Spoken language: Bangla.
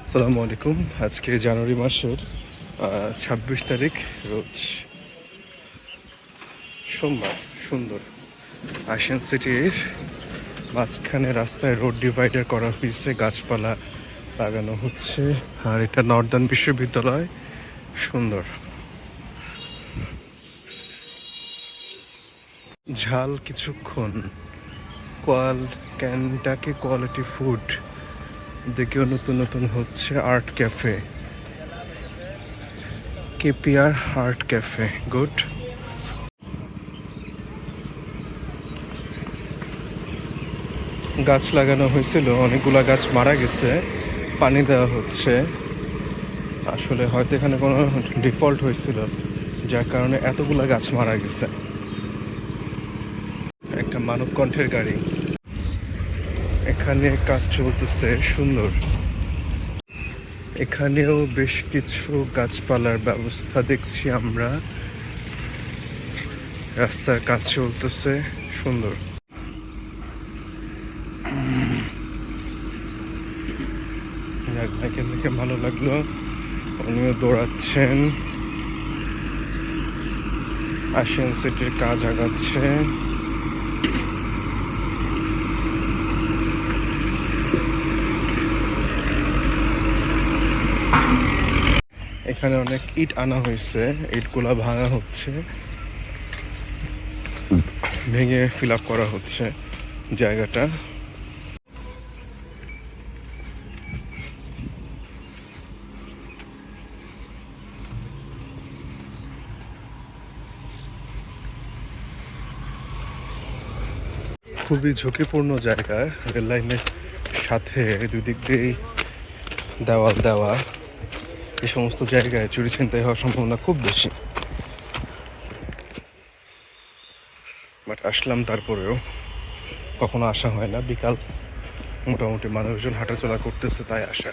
আসসালামু আলাইকুম। আজকে জানুয়ারি মাসের ২৬ তারিখ, রোজ সোমবার। সুন্দর আশিয়ান সিটির মাঝখানে রাস্তায় রোড ডিভাইডার করা হয়েছে, গাছপালা লাগানো হচ্ছে। আর এটা নর্দার্ন বিশ্ববিদ্যালয়। সুন্দর ঝাল কিছুক্ষণ ক্যান্টাকি কোয়ালিটি ফুড দেখেও নতুন নতুন হচ্ছে। Art cafe, KPR art cafe, good. গাছ লাগানো হয়েছিল, অনেকগুলা গাছ মারা গেছে, পানি দেওয়া হচ্ছে। আসলে হয়তো এখানে কোনো ডিফল্ট হয়েছিল, যার কারণে এতগুলা গাছ মারা গেছে। একটা মানব কণ্ঠের গাড়ি, এখানে কাজ চলতেছে। সুন্দর, এখানেও বেশ কিছু গাছপালার ব্যবস্থা দেখছি আমরা। রাস্তার কাজ চলতেছে, সুন্দর। এখান থেকে ভালো লাগলো, উনিও দৌড়াচ্ছেন। আশিয়ান সিটির কাজ আগাচ্ছে। এখানে অনেক ইট আনা হয়েছে, ইটগুলা ভাঙা হচ্ছে, ভেঙে ফিল আপ করা হচ্ছে জায়গাটা। খুবই ঝুঁকিপূর্ণ জায়গা, রেল লাইনের সাথে দুই দিক দিয়েই দেওয়াল দেওয়া। এই সমস্ত জায়গায় চুরি ছিনতাই হওয়ার সম্ভাবনা খুব বেশি। বাট আসলাম, তারপরেও কখনো আসা হয় না। বিকাল মোটামুটি মানুষজন হাঁটাচলা করতেছে, তাই আসা।